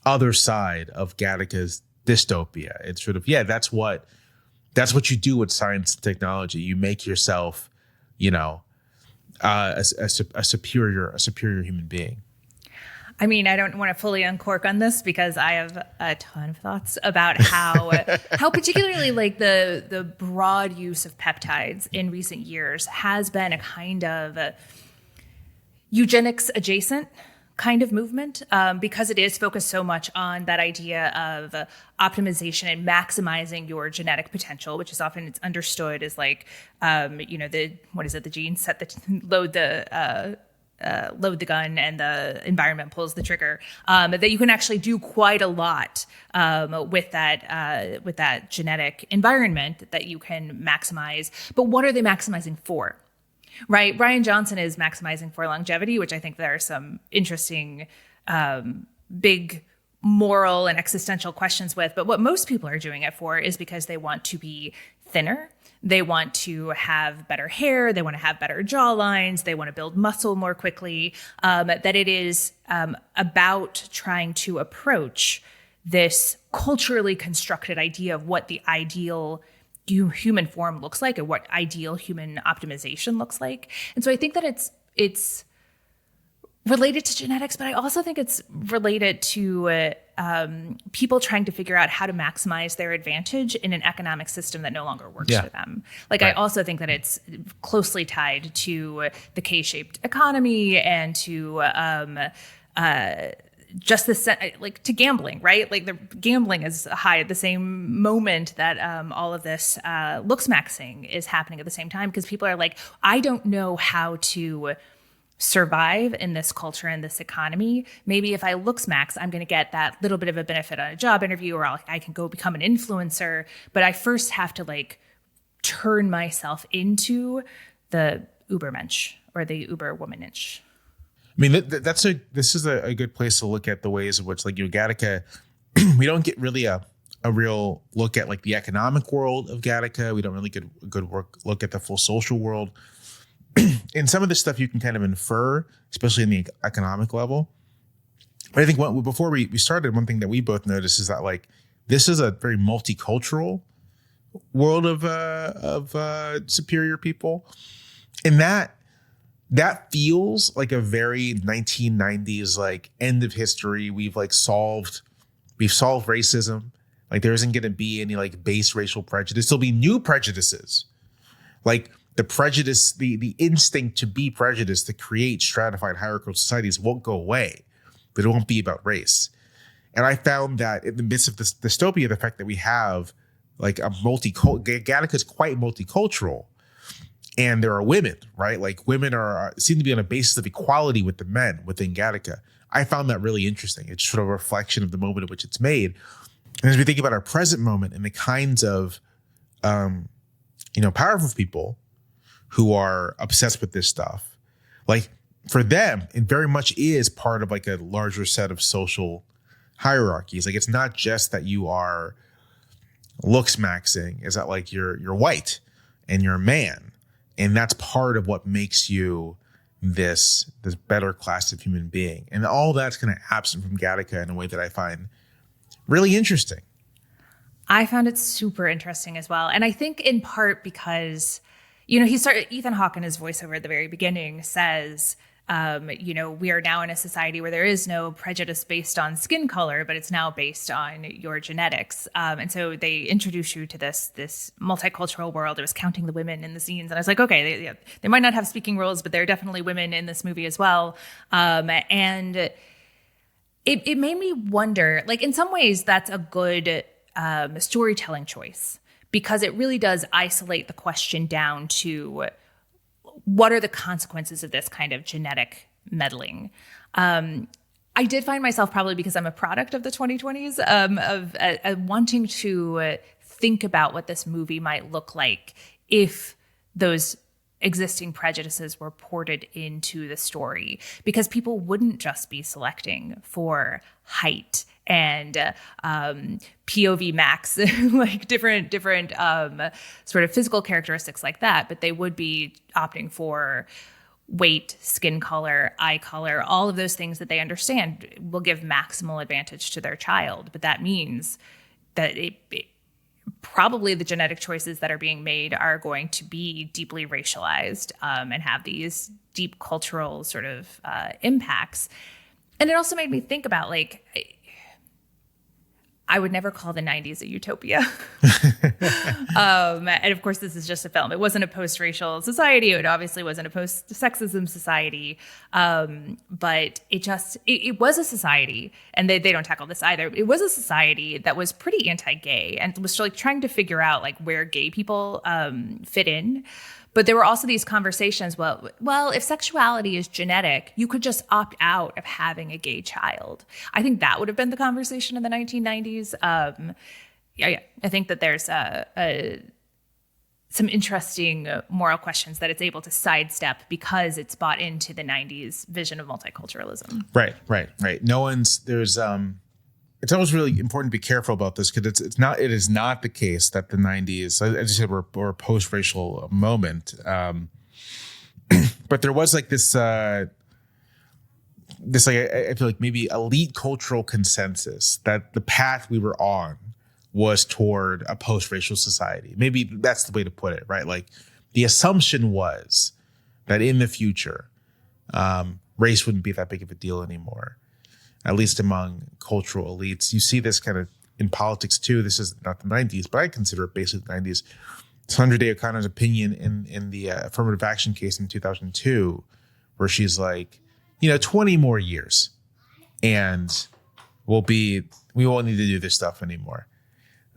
other side of Gattaca's dystopia. It's sort of, that's what you do with science and technology. You make yourself, a superior human being. I mean, I don't want to fully uncork on this because I have a ton of thoughts about how particularly like the broad use of peptides in recent years has been a kind of eugenics adjacent kind of movement, because it is focused so much on that idea of optimization and maximizing your genetic potential, which is often it's understood as like, the gene set load the gun and the environment pulls the trigger, that you can actually do quite a lot with that genetic environment that you can maximize. But what are they maximizing for? Right. Brian Johnson is maximizing for longevity, which I think there are some interesting, big moral and existential questions with. But what most people are doing it for is because they want to be thinner. They want to have better hair. They want to have better jawlines. They want to build muscle more quickly. That it is about trying to approach this culturally constructed idea of what the ideal human form looks like and what ideal human optimization looks like. And so I think that it's related to genetics, but I also think it's related to people trying to figure out how to maximize their advantage in an economic system that no longer works for them. Like, right. I also think that it's closely tied to the K-shaped economy and to just like to gambling, right? Like the gambling is high at the same moment that all of this looks maxing is happening at the same time, because people are like, I don't know how to survive in this culture and this economy. Maybe if I looks max, I'm going to get that little bit of a benefit on a job interview, or I can go become an influencer. But I first have to like turn myself into the Ubermensch or the Uberwomanish. I mean, this is a good place to look at the ways in which, like, Gattaca, we don't get really a real look at like the economic world of Gattaca. We don't really get a good look at the full social world. And some of this stuff you can kind of infer, especially in the economic level. But I think before we started, one thing that we both noticed is that like this is a very multicultural world of superior people, and that feels like a very 1990s like end of history. We've solved racism. Like there isn't going to be any like base racial prejudice. There'll be new prejudices, like the prejudice, the instinct to be prejudiced, to create stratified hierarchical societies won't go away, but it won't be about race. And I found that in the midst of this dystopia, the fact that we have like Gattaca is quite multicultural, and there are women, right? Like women seem to be on a basis of equality with the men within Gattaca. I found that really interesting. It's sort of a reflection of the moment in which it's made. And as we think about our present moment and the kinds of, powerful people who are obsessed with this stuff, like for them, it very much is part of like a larger set of social hierarchies. Like it's not just that you are looks maxing, is that like you're white and you're a man, and that's part of what makes you this better class of human being. And all that's kind of absent from Gattaca in a way that I find really interesting. I found it super interesting as well. And I think in part because, Ethan Hawke in his voiceover at the very beginning says, we are now in a society where there is no prejudice based on skin color, but it's now based on your genetics. And so they introduce you to this multicultural world. It was counting the women in the scenes. And I was like, okay, they might not have speaking roles, but there are definitely women in this movie as well. And it made me wonder, like in some ways that's a good storytelling choice, because it really does isolate the question down to what are the consequences of this kind of genetic meddling. I did find myself, probably because I'm a product of the 2020s, of wanting to think about what this movie might look like if those existing prejudices were ported into the story, because people wouldn't just be selecting for height and POV max, like different sort of physical characteristics like that, but they would be opting for weight, skin color, eye color, all of those things that they understand will give maximal advantage to their child. But that means that probably the genetic choices that are being made are going to be deeply racialized and have these deep cultural sort of impacts. And it also made me think about, like, I would never call the 90s a utopia. And of course, this is just a film. It wasn't a post-racial society. It obviously wasn't a post-sexism society. But it was a society, and they don't tackle this either. It was a society that was pretty anti-gay and was like trying to figure out like where gay people fit in. But there were also these conversations, well, if sexuality is genetic, you could just opt out of having a gay child. I think that would have been the conversation in the 1990s. I think that there's some interesting moral questions that it's able to sidestep because it's bought into the 90s vision of multiculturalism. Right. it's always really important to be careful about this because it is not the case that the 90s, as you said, were a post-racial moment. But there was like this I feel like maybe elite cultural consensus that the path we were on was toward a post-racial society. Maybe that's the way to put it, right? Like the assumption was that in the future, race wouldn't be that big of a deal anymore, at least among cultural elites. You see this kind of in politics too. This is not the 90s, but I consider it basically the 90s. Sandra Day O'Connor's opinion in the affirmative action case in 2002, where she's like, 20 more years and we won't need to do this stuff anymore.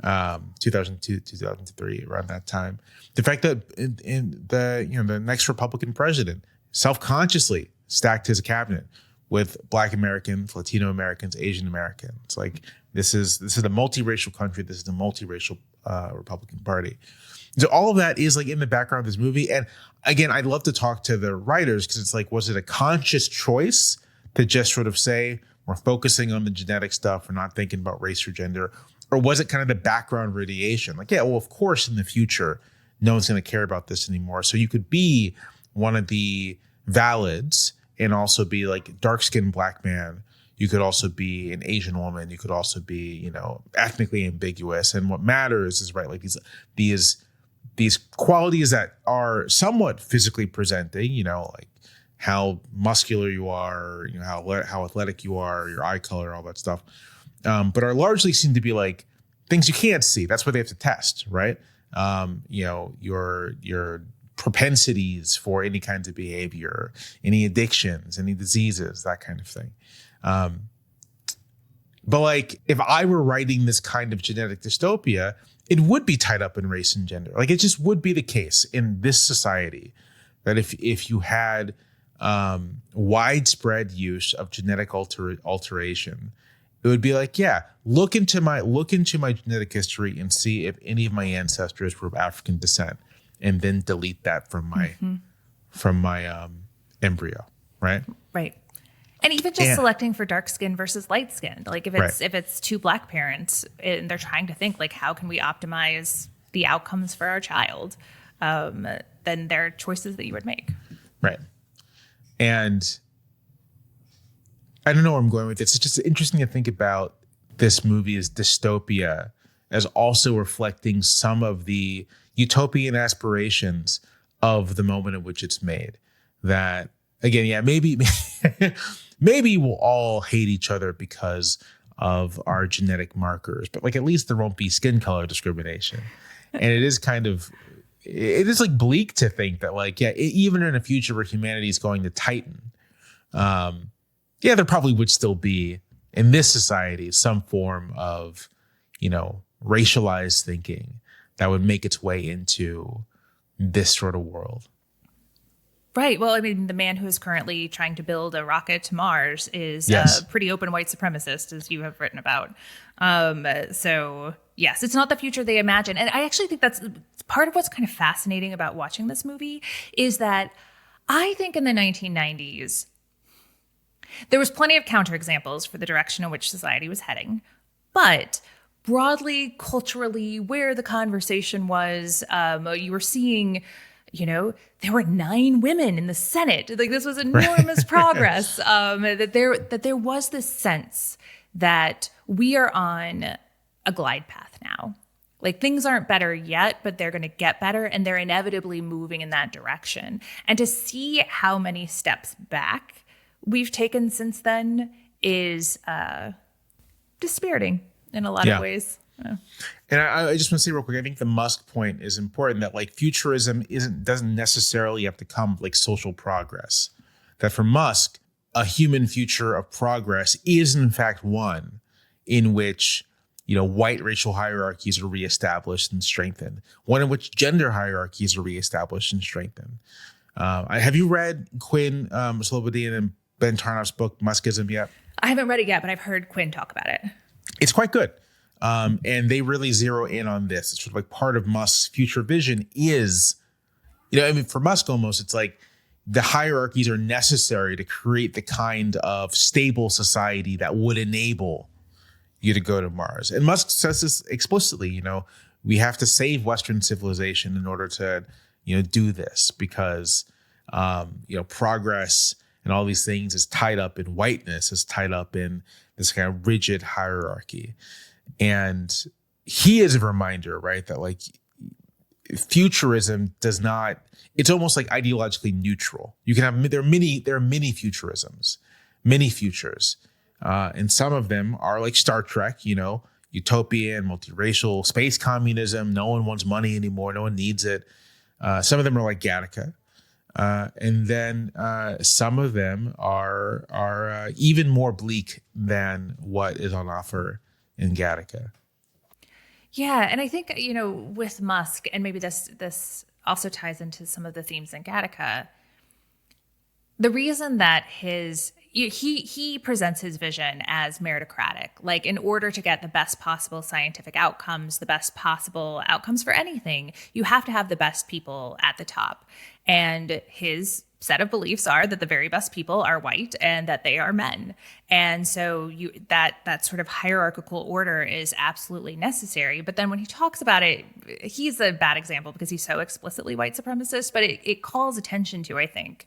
2002, 2003, around that time. The fact that in the next Republican president self-consciously stacked his cabinet with Black Americans, Latino Americans, Asian Americans. Like this is a multiracial country. This is a multiracial Republican Party. So all of that is like in the background of this movie. And again, I'd love to talk to the writers because it's like, was it a conscious choice to just sort of say we're focusing on the genetic stuff, we're not thinking about race or gender, or was it kind of the background radiation? Like, yeah, well, of course, in the future, no one's going to care about this anymore. So you could be one of the valids and also be like dark-skinned Black man. You could also be an Asian woman. You could also be, ethnically ambiguous. And what matters is, right, like these qualities that are somewhat physically presenting, like how muscular you are, how athletic you are, your eye color, all that stuff, but are largely seem to be like things you can't see. That's what they have to test, right? Your propensities for any kinds of behavior, any addictions, any diseases, that kind of thing. But like, if I were writing this kind of genetic dystopia, it would be tied up in race and gender. Like, it just would be the case in this society that if you had widespread use of genetic alteration, it would be like, yeah, look into my genetic history and see if any of my ancestors were of African descent, and then delete that from my embryo, right? Right. And even just selecting for dark skin versus light skinned, like if it's two Black parents and they're trying to think like, how can we optimize the outcomes for our child? Then there are choices that you would make. Right. And I don't know where I'm going with this. It's just interesting to think about this movie as dystopia, as also reflecting some of the utopian aspirations of the moment in which it's made. That, again, yeah, maybe we'll all hate each other because of our genetic markers, but like at least there won't be skin color discrimination. And it is like bleak to think that like, yeah, even in a future where humanity is going to tighten, there probably would still be in this society some form of, racialized thinking that would make its way into this sort of world. Right. Well, I mean, the man who is currently trying to build a rocket to Mars is a pretty open white supremacist, as you have written about. So, yes, it's not the future they imagine. And I actually think that's part of what's kind of fascinating about watching this movie is that I think in the 1990s, there was plenty of counterexamples for the direction in which society was heading. But broadly, culturally, where the conversation was, you were seeing... there were 9 women in the Senate. Like, this was enormous progress. That there was this sense that we are on a glide path now. Like, things aren't better yet, but they're going to get better, and they're inevitably moving in that direction. And to see how many steps back we've taken since then is dispiriting in a lot of ways. Yeah. And I just want to say real quick, I think the Musk point is important, that like futurism doesn't necessarily have to come like social progress. That for Musk, a human future of progress is in fact one in which, white racial hierarchies are reestablished and strengthened. One in which gender hierarchies are reestablished and strengthened. Have you read Quinn Slobodian and Ben Tarnoff's book, Muskism, yet? I haven't read it yet, but I've heard Quinn talk about it. It's quite good. And they really zero in on this. It's sort of like part of Musk's future vision is, for Musk almost, it's like the hierarchies are necessary to create the kind of stable society that would enable, you to go to Mars. And Musk says this explicitly, we have to save Western civilization in order to, do this because, progress and all these things is tied up in whiteness, is tied up in this kind of rigid hierarchy. And he is a reminder, right, that like futurism does not, it's almost like ideologically neutral. You can have, there are many futurisms, many futures. And some of them are like Star Trek, utopian, multiracial, space communism. No one wants money anymore. No one needs it. Some of them are like Gattaca. And then some of them are even more bleak than what is on offer in Gattaca. Yeah, and I think, with Musk, and maybe this also ties into some of the themes in Gattaca, the reason that he presents his vision as meritocratic, like in order to get the best possible scientific outcomes, the best possible outcomes for anything, you have to have the best people at the top. And his set of beliefs are that the very best people are white and that they are men. And so that sort of hierarchical order is absolutely necessary. But then when he talks about it, he's a bad example because he's so explicitly white supremacist, but it calls attention to, I think,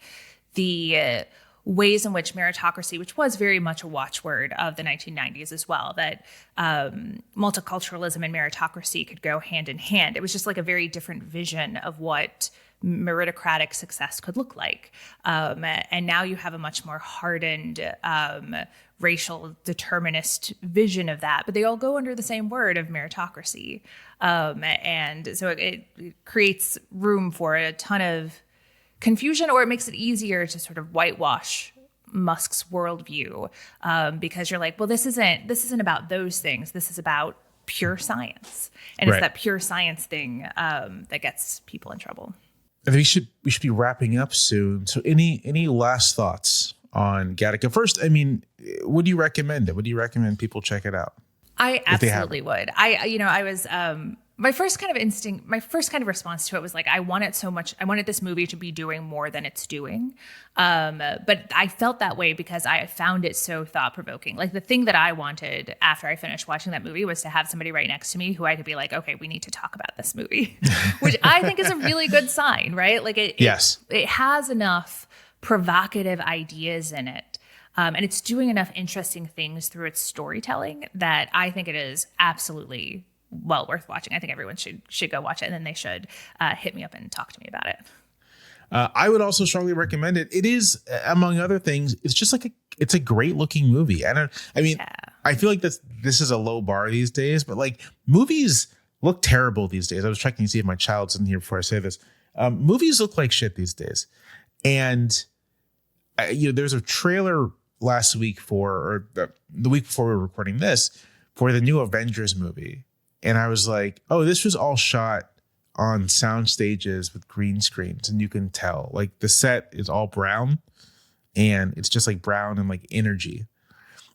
the ways in which meritocracy, which was very much a watchword of the 1990s as well, that multiculturalism and meritocracy could go hand in hand. It was just like a very different vision of what meritocratic success could look like. And now you have a much more hardened racial determinist vision of that, but they all go under the same word of meritocracy. And so it creates room for a ton of confusion, or it makes it easier to sort of whitewash Musk's worldview, because you're like, well, this isn't about those things. This is about pure science, and right. It's that pure science thing that gets people in trouble. I think we should be wrapping up soon. So any last thoughts on Gattaca? First, I mean, would you recommend it? Would you recommend people check it out? I absolutely would. I was my first kind of response to it was like, I wanted this movie to be doing more than it's doing. But I felt that way because I found it so thought-provoking. Like the thing that I wanted after I finished watching that movie was to have somebody right next to me who I could be like, okay, we need to talk about this movie, which I think is a really good sign, right? Like it has enough provocative ideas in it. And it's doing enough interesting things through its storytelling that I think it is absolutely well worth watching. I think everyone should go watch it, and then they should hit me up and talk to me about it. I would also strongly recommend it. It is, among other things, it's just like it's a great looking movie. I feel like this is a low bar these days, but like movies look terrible these days. I was checking to see if my child's in here before I say this. Movies look like shit these days, and there's a trailer last week or the week before we were recording this for the new Avengers movie. And I was like, oh, this was all shot on sound stages with green screens. And you can tell like the set is all brown and it's just like brown and like energy.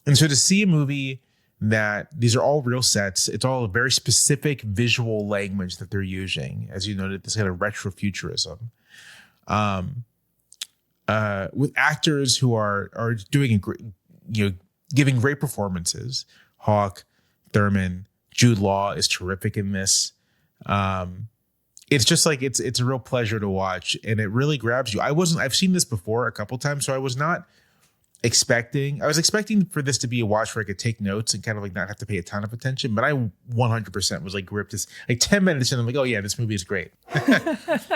And so to see a movie that these are all real sets, it's all a very specific visual language that they're using, as you noted, this kind of retrofuturism. With actors who are doing giving great performances. Hawke, Thurman, Jude Law is terrific in this. It's just like it's a real pleasure to watch, and it really grabs you. I've seen this before a couple times, so I was expecting for this to be a watch where I could take notes and kind of like not have to pay a ton of attention, but I 100% was like gripped. This like 10 minutes in, I'm like, oh yeah, this movie is great.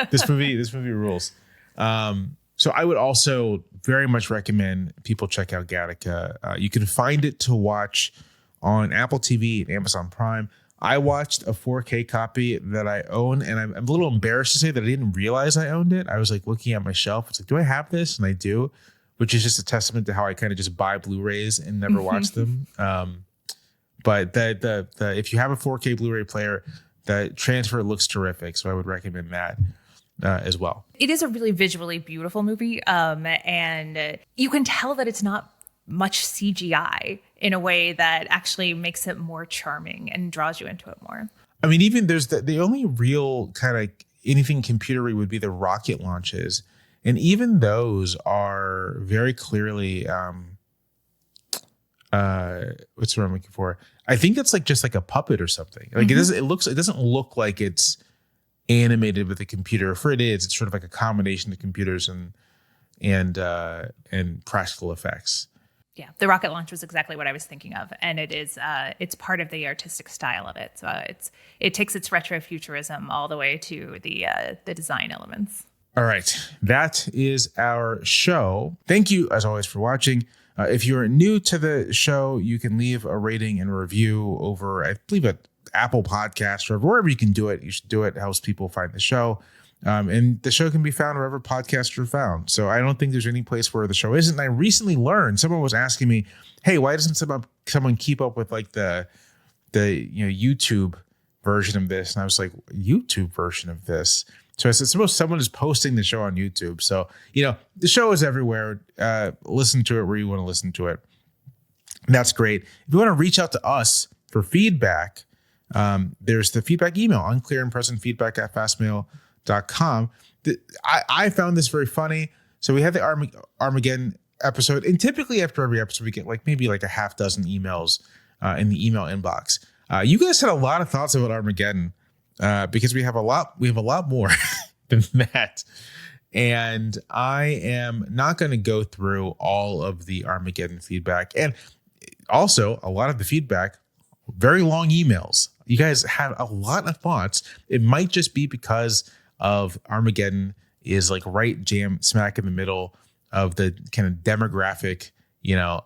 This movie rules. So I would also very much recommend people check out Gattaca. You can find it to watch on Apple TV and Amazon Prime. I watched a 4K copy that I own, and I'm a little embarrassed to say that I didn't realize I owned it. I was like looking at my shelf. It's like, do I have this? And I do, which is just a testament to how I kind of just buy Blu-rays and never watch them. But the if you have a 4K Blu-ray player, the transfer looks terrific. So I would recommend that as well. It is a really visually beautiful movie. And you can tell that it's not much CGI in a way that actually makes it more charming and draws you into it more. I mean, even there's the only real kind of anything computery would be the rocket launches. And even those are very clearly what's the word I'm looking for? I think it's like just like a puppet or something. Like it doesn't look like it's animated with a computer. For it is, it's sort of like a combination of computers and practical effects. Yeah, the rocket launch was exactly what I was thinking of, and it is it's part of the artistic style of it. So it takes its retrofuturism all the way to the design elements. All right, that is our show. Thank you, as always, for watching. If you're new to the show, you can leave a rating and review over, I believe, at Apple Podcasts or wherever you can do it. You should do it. It helps people find the show. And the show can be found wherever podcasts are found. So I don't think there's any place where the show isn't. And I recently learned, someone was asking me, hey, why doesn't someone keep up with like the YouTube version of this? And I was like, YouTube version of this? So I said, suppose someone is posting the show on YouTube. So, the show is everywhere. Listen to it where you want to listen to it. That's great. If you want to reach out to us for feedback, there's the feedback email, unclearandpresentfeedback@fastmail.com. I found this very funny. So we had the Armageddon episode, and typically after every episode, we get maybe a half dozen emails in the email inbox. You guys had a lot of thoughts about Armageddon. Because we have a lot more than that. And I am not going to go through all of the Armageddon feedback. And also a lot of the feedback, very long emails. You guys have a lot of thoughts. It might just be because of Armageddon is right jam smack in the middle of the kind of demographic,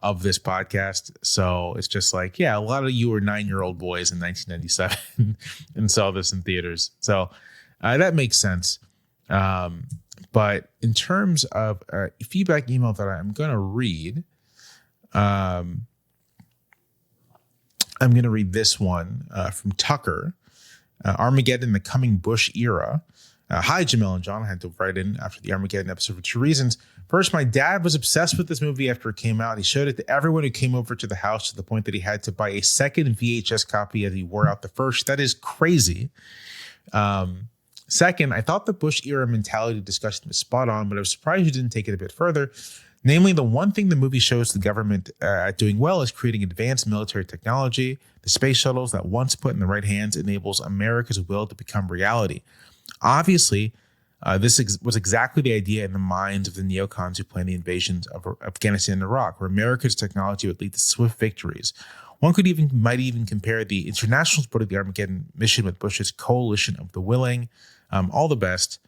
of this podcast. So it's just a lot of you were 9-year-old boys in 1997 and saw this in theaters. So that makes sense. But in terms of feedback email that I'm going to read, I'm going to read this one from Tucker. Armageddon, the coming Bush era. Hi, Jamelle and John. I had to write in after the Armageddon episode for 2 reasons. First, my dad was obsessed with this movie after it came out. He showed it to everyone who came over to the house to the point that he had to buy a second VHS copy as he wore out the first. That is crazy. Second, I thought the Bush era mentality discussion was spot on, but I was surprised you didn't take it a bit further. Namely, the one thing the movie shows the government doing well is creating advanced military technology. The space shuttles that once put in the right hands enables America's will to become reality. Obviously, this was exactly the idea in the minds of the neocons who planned the invasions of Afghanistan and Iraq, where America's technology would lead to swift victories. One might even compare the international support of the Armageddon mission with Bush's coalition of the willing. All the best.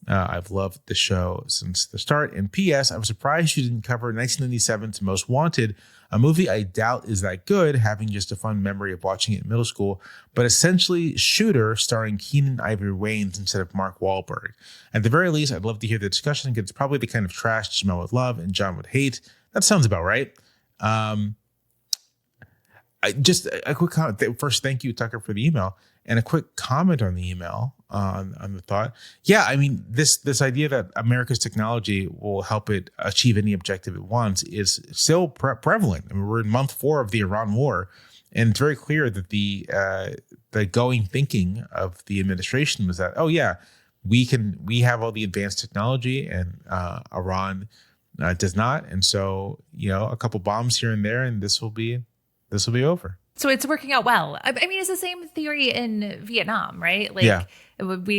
I've loved the show since the start. And P.S. I was surprised you didn't cover 1997's Most Wanted, a movie I doubt is that good, having just a fun memory of watching it in middle school, but essentially Shooter starring Keenan Ivory Wayans instead of Mark Wahlberg. At the very least, I'd love to hear the discussion because it's probably the kind of trash Jamelle would love and John would hate. That sounds about right. Just a quick comment. First, thank you, Tucker, for the email. And a quick comment on the email on the thought. Yeah, I mean, this idea that America's technology will help it achieve any objective it wants is still prevalent. I mean, we're in month 4 of the Iran war, and it's very clear that the going thinking of the administration was that, oh yeah, we have all the advanced technology, and Iran does not, and so a couple bombs here and there, and this will be over. So it's working out well. I mean, it's the same theory in Vietnam, right? We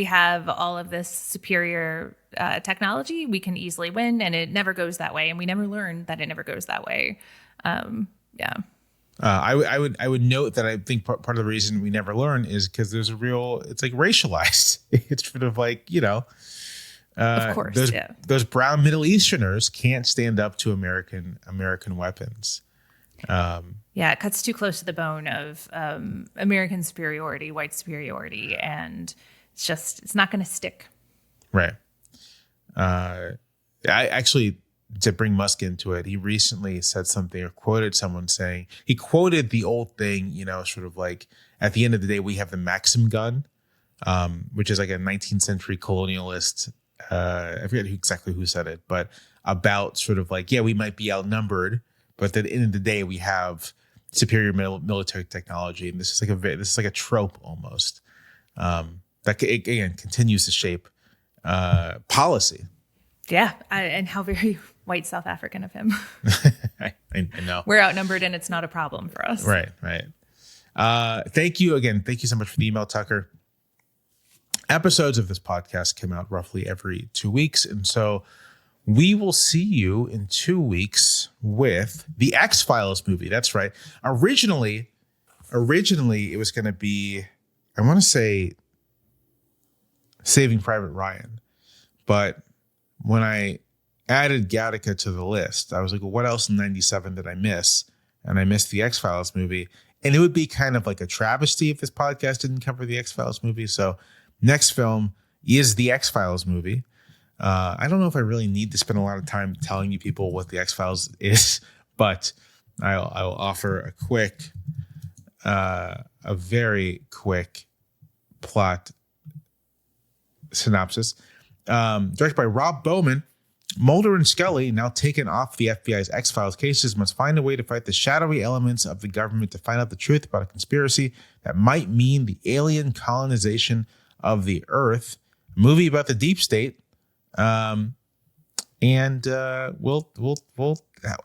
have all of this superior technology. We can easily win, and it never goes that way. And we never learn that it never goes that way. Yeah. I would note that I think part of the reason we never learn is because there's it's racialized. It's sort of of course, those brown Middle Easterners can't stand up to American weapons. It cuts too close to the bone of American superiority, white superiority, and it's not going to stick. Right. I actually, to bring Musk into it, he recently said something or quoted someone saying, he quoted the old thing, sort of at the end of the day, we have the Maxim gun, which is a 19th century colonialist. I forget exactly who said it, but about sort of we might be outnumbered, but at the end of the day, we have superior military technology, and this is like a trope almost that again continues to shape policy. Yeah, and how very white South African of him. I know. We're outnumbered and it's not a problem for us. Right. Thank you again. Thank you so much for the email, Tucker. Episodes of this podcast come out roughly every 2 weeks. And so we will see you in 2 weeks with the X-Files movie. That's right. Originally it was going to be, I want to say, Saving Private Ryan. But when I added Gattaca to the list, I was like, well, what else in 97 did I miss? And I missed the X-Files movie. And it would be kind of like a travesty if this podcast didn't cover the X-Files movie. So next film is the X-Files movie. I don't know if I really need to spend a lot of time telling you people what the X-Files is, but I'll offer a very quick plot synopsis. Directed by Rob Bowman, Mulder and Scully, now taken off the FBI's X-Files cases, must find a way to fight the shadowy elements of the government to find out the truth about a conspiracy that might mean the alien colonization of the Earth. A movie about the deep state. We'll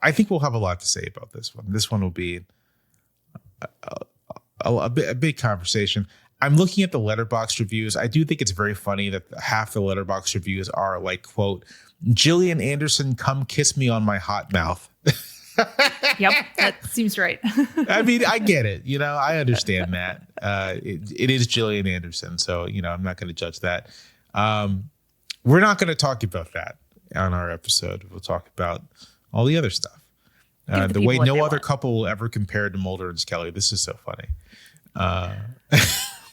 I think we'll have a lot to say about this one. This one will be a big conversation. I'm looking at the Letterboxd reviews. I do think it's very funny that half the Letterboxd reviews are like, quote, Gillian Anderson, come kiss me on my hot mouth. Yep, that seems right. I mean, I get it. I understand that. It is Gillian Anderson. So, I'm not going to judge that. We're not going to talk about that on our episode. We'll talk about all the other stuff. The way no other couple will ever compare to Mulder and Scully. This is so funny.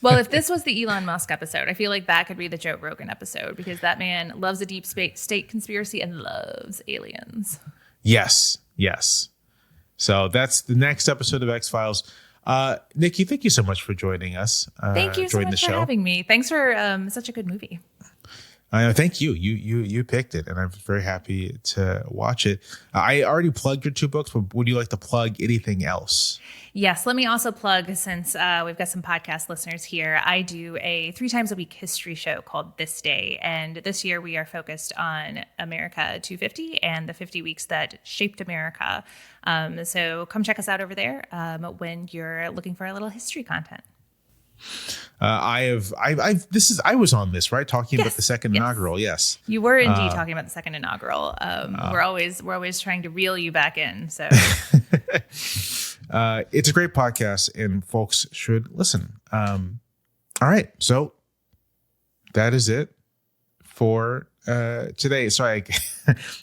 Well, if this was the Elon Musk episode, I feel like that could be the Joe Rogan episode because that man loves a deep state conspiracy and loves aliens. Yes. So that's the next episode of X-Files. Nikki, thank you so much for joining us. Thank you so much for having me. Thanks for such a good movie. Thank you. You picked it, and I'm very happy to watch it. I already plugged your 2 books, but would you like to plug anything else? Yes, let me also plug, since we've got some podcast listeners here, I do a 3 times a week history show called This Day. And this year we are focused on America 250 and the 50 weeks that shaped America. So come check us out over there when you're looking for a little history content. I was on this, right? Talking about the second inaugural. Yes, you were indeed talking about the second inaugural. We're always trying to reel you back in. So it's a great podcast and folks should listen. All right. So that is it for today. Sorry,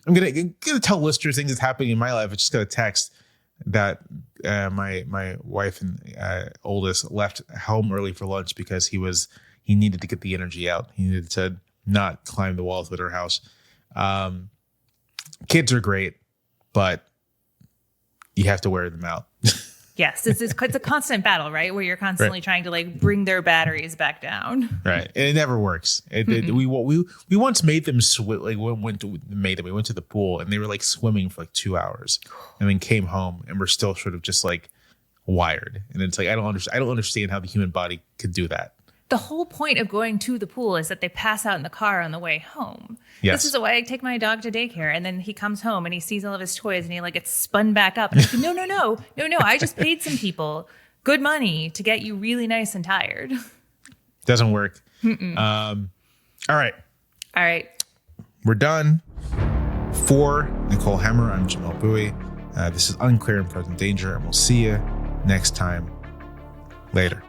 I'm gonna tell listeners things that's happening in my life. I just got a text that my wife and oldest left home early for lunch because he needed to get the energy out. He needed to not climb the walls with our house. Kids are great, but you have to wear them out. Yes, it's a constant battle, right? Where you're constantly trying to bring their batteries back down. Right, and it never works. We once made them swim. We went to the pool and they were swimming for 2 hours, and then came home and we're still sort of just wired. And it's I don't understand how the human body could do that. The whole point of going to the pool is that they pass out in the car on the way home. Yes. This is why I take my dog to daycare, and then he comes home and he sees all of his toys and he gets spun back up. And I'm no. I just paid some people good money to get you really nice and tired. Doesn't work. All right. We're done. For Nicole Hemmer, I'm Jamelle Bowie. This is Unclear and Present Danger, and we'll see you next time. Later.